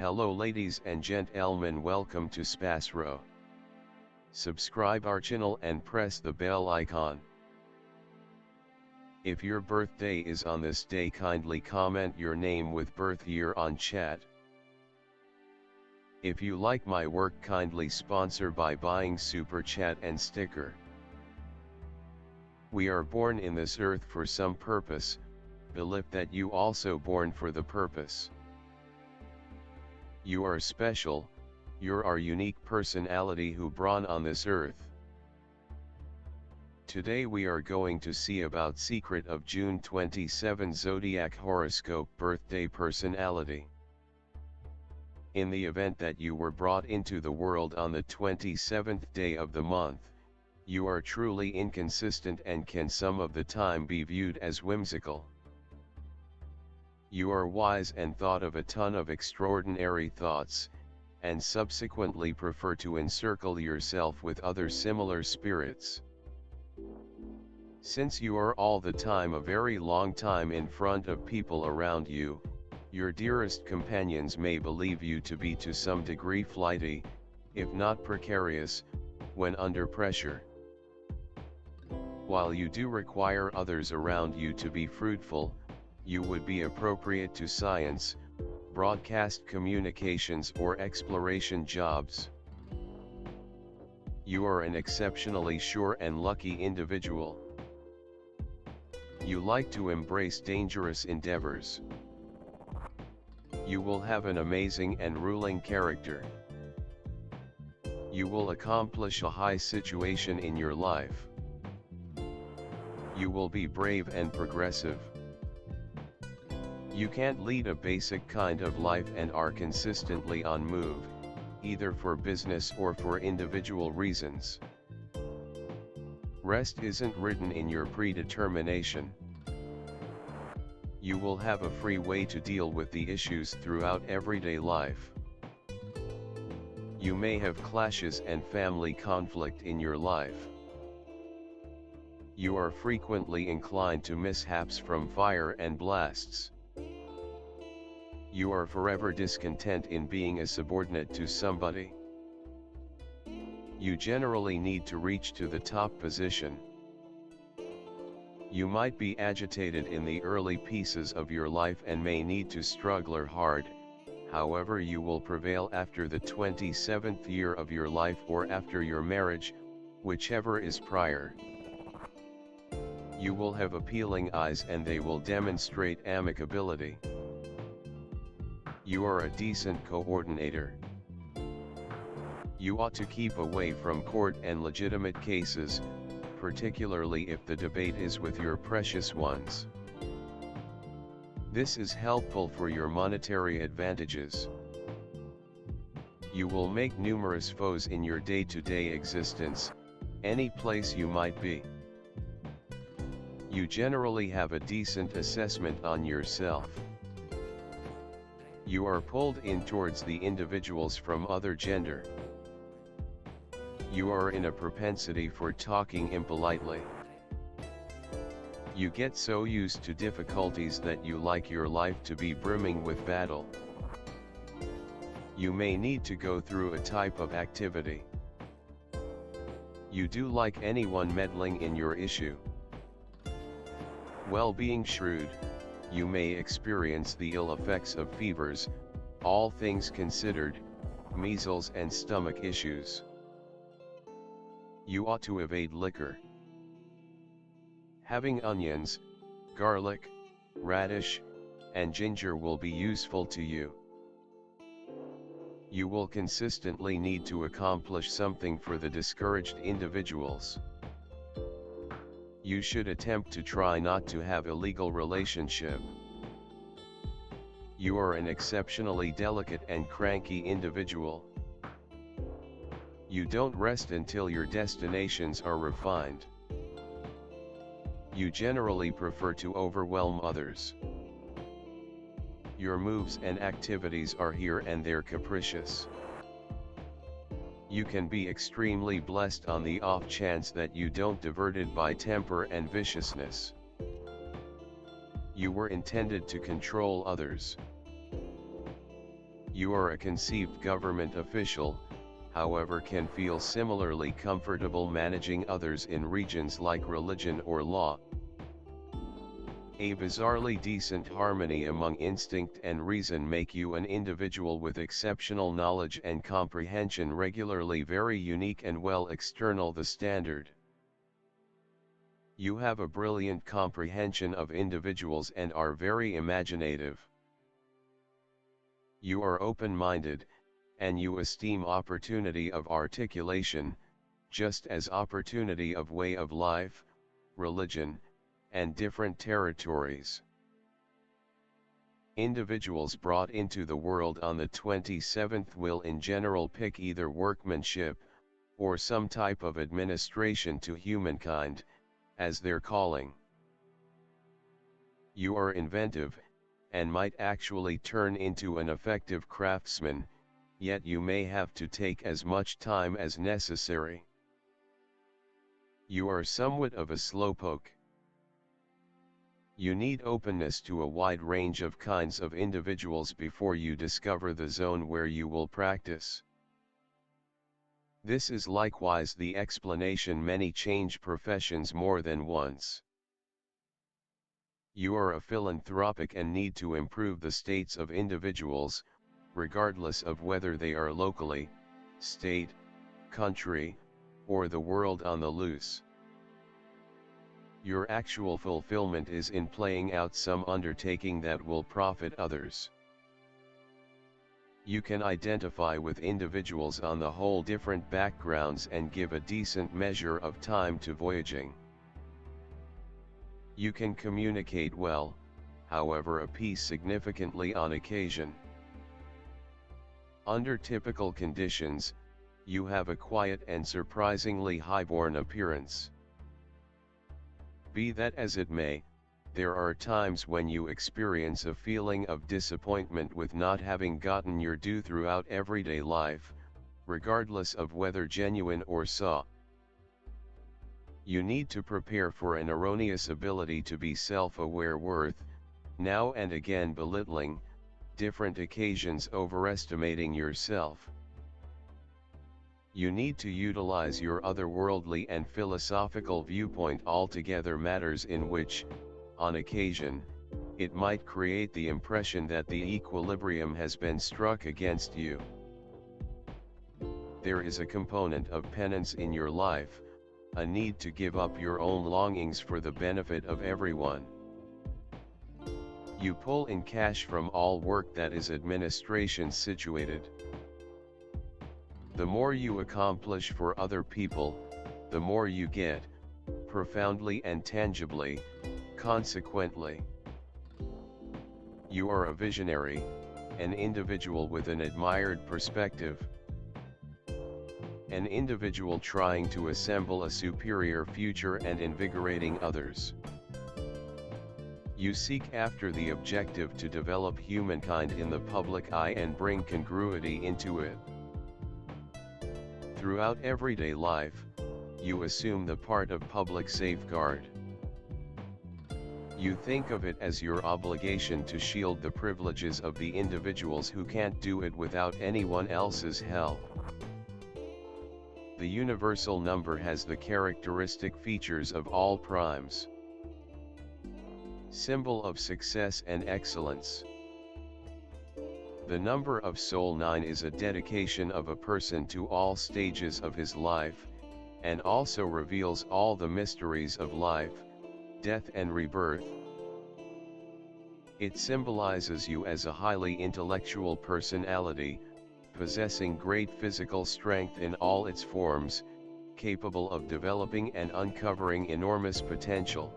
Hello ladies and gentlemen, welcome to SPASRO. Subscribe our channel and press the bell icon. If your birthday is on this day, kindly comment your name with birth year on chat. If you like my work, kindly sponsor by buying super chat and sticker. We are born in this earth for some purpose, believe that you also born for the purpose. You are special, you're our unique personality who born on this earth. Today we are going to see about secret of June 27 Zodiac horoscope birthday personality. In the event that you were brought into the world on the 27th day of the month, you are truly inconsistent and can some of the time be viewed as whimsical. You are wise and thought of a ton of extraordinary thoughts, and subsequently prefer to encircle yourself with other similar spirits. Since you are all the time a very long time in front of people around you, your dearest companions may believe you to be to some degree flighty, if not precarious, when under pressure. While you do require others around you to be fruitful, you would be appropriate to science, broadcast communications or exploration jobs. You are an exceptionally sure and lucky individual. You like to embrace dangerous endeavors. You will have an amazing and ruling character. You will accomplish a high situation in your life. You will be brave and progressive. You can't lead a basic kind of life and are consistently on move, either for business or for individual reasons. Rest isn't written in your predetermination. You will have a free way to deal with the issues throughout everyday life. You may have clashes and family conflict in your life. You are frequently inclined to mishaps from fire and blasts. You are forever discontent in being a subordinate to somebody. You generally need to reach to the top position. You might be agitated in the early pieces of your life and may need to struggle hard, however you will prevail after the 27th year of your life or after your marriage, whichever is prior. You will have appealing eyes and they will demonstrate amicability. You are a decent coordinator. You ought to keep away from court and legitimate cases, particularly if the debate is with your precious ones. This is helpful for your monetary advantages. You will make numerous foes in your day-to-day existence, any place you might be. You generally have a decent assessment on yourself. You are pulled in towards the individuals from other gender. You are in a propensity for talking impolitely. You get so used to difficulties that you like your life to be brimming with battle. You may need to go through a type of activity. You do like anyone meddling in your issue. Well, being shrewd, you may experience the ill effects of fevers, all things considered, measles and stomach issues. You ought to evade liquor. Having onions, garlic, radish, and ginger will be useful to you. You will consistently need to accomplish something for the discouraged individuals. You should attempt to try not to have illegal relationship. You are an exceptionally delicate and cranky individual. You don't rest until your destinations are refined. You generally prefer to overwhelm others. Your moves and activities are here and there capricious. You can be extremely blessed on the off chance that you don't diverted by temper and viciousness. You were intended to control others. You are a conceived government official, however can feel similarly comfortable managing others in regions like religion or law. A bizarrely decent harmony among instinct and reason make you an individual with exceptional knowledge and comprehension, regularly very unique and well external the standard. You have a brilliant comprehension of individuals and are very imaginative. You are open-minded, and you esteem opportunity of articulation, just as opportunity of way of life, religion, and different territories. Individuals brought into the world on the 27th will in general pick either workmanship, or some type of administration to humankind, as their calling. You are inventive, and might actually turn into an effective craftsman, yet you may have to take as much time as necessary. You are somewhat of a slowpoke. You need openness to a wide range of kinds of individuals before you discover the zone where you will practice. This is likewise the explanation many change professions more than once. You are a philanthropic and need to improve the states of individuals, regardless of whether they are locally, state, country, or the world on the loose. Your actual fulfillment is in playing out some undertaking that will profit others. You can identify with individuals on the whole different backgrounds and give a decent measure of time to voyaging. You can communicate well, however appease significantly on occasion. Under typical conditions, you have a quiet and surprisingly highborn appearance. Be that as it may, there are times when you experience a feeling of disappointment with not having gotten your due throughout everyday life, regardless of whether genuine or saw. You need to prepare for an erroneous ability to be self-aware worth, now and again belittling, different occasions overestimating yourself. You need to utilize your otherworldly and philosophical viewpoint altogether, matters in which, on occasion, it might create the impression that the equilibrium has been struck against you. There is a component of penance in your life, a need to give up your own longings for the benefit of everyone. You pull in cash from all work that is administration situated. The more you accomplish for other people, the more you get, profoundly and tangibly, consequently. You are a visionary, an individual with an admired perspective, an individual trying to assemble a superior future and invigorating others. You seek after the objective to develop humankind in the public eye and bring congruity into it. Throughout everyday life, you assume the part of public safeguard. You think of it as your obligation to shield the privileges of the individuals who can't do it without anyone else's help. The universal number has the characteristic features of all primes. Symbol of success and excellence. The number of Soul 9 is a dedication of a person to all stages of his life, and also reveals all the mysteries of life, death and rebirth. It symbolizes you as a highly intellectual personality, possessing great physical strength in all its forms, capable of developing and uncovering enormous potential.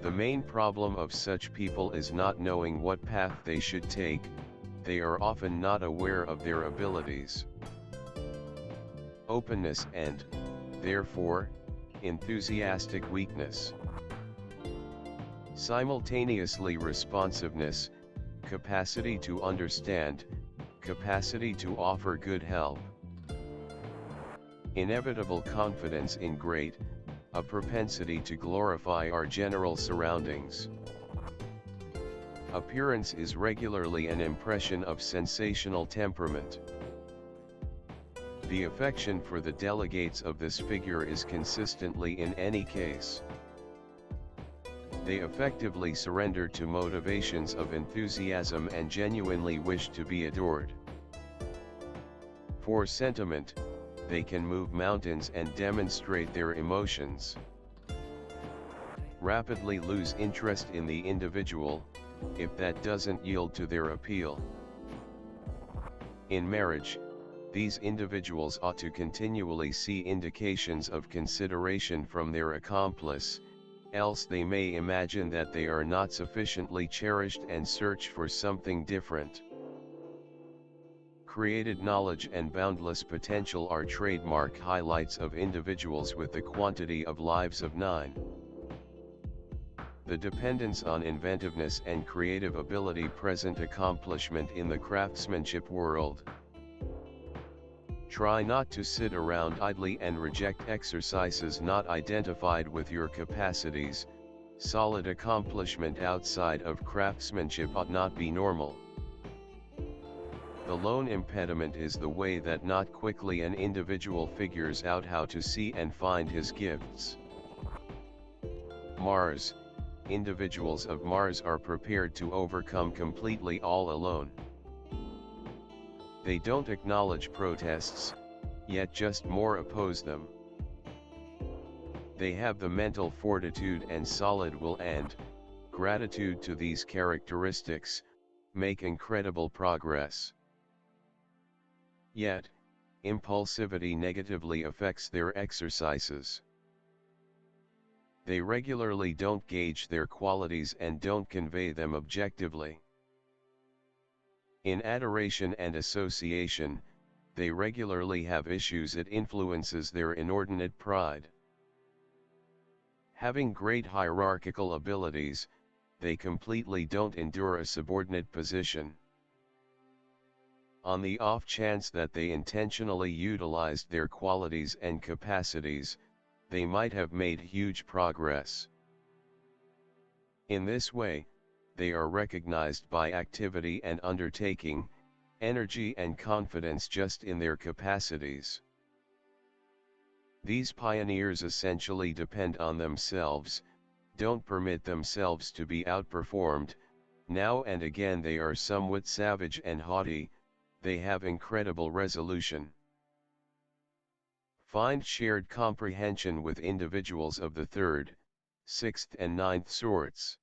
The main problem of such people is not knowing what path they should take. They are often not aware of their abilities. Openness and, therefore, enthusiastic weakness. Simultaneously responsiveness, capacity to understand, capacity to offer good help. Inevitable confidence in great, a propensity to glorify our general surroundings. Appearance is regularly an impression of sensational temperament. The affection for the delegates of this figure is consistently in any case. They effectively surrender to motivations of enthusiasm and genuinely wish to be adored. For sentiment, they can move mountains and demonstrate their emotions. Rapidly lose interest in the individual, if that doesn't yield to their appeal. In marriage, these individuals ought to continually see indications of consideration from their accomplice, else they may imagine that they are not sufficiently cherished and search for something different. Created knowledge and boundless potential are trademark highlights of individuals with the quantity of lives of 9. The dependence on inventiveness and creative ability present accomplishment in the craftsmanship world. Try not to sit around idly and reject exercises not identified with your capacities. Solid accomplishment outside of craftsmanship ought not be normal. The lone impediment is the way that not quickly an individual figures out how to see and find his gifts. Mars. Individuals of Mars are prepared to overcome completely all alone. They don't acknowledge protests, yet just more oppose them. They have the mental fortitude and solid will and, gratitude to these characteristics, make incredible progress. Yet, impulsivity negatively affects their exercises. They regularly don't gauge their qualities and don't convey them objectively. In adoration and association, they regularly have issues. It influences their inordinate pride. Having great hierarchical abilities, they completely don't endure a subordinate position. On the off chance that they intentionally utilized their qualities and capacities, they might have made huge progress. In this way, they are recognized by activity and undertaking, energy and confidence just in their capacities. These pioneers essentially depend on themselves, don't permit themselves to be outperformed. Now and again they are somewhat savage and haughty, they have incredible resolution. Find shared comprehension with individuals of the 3rd, 6th and 9th sorts.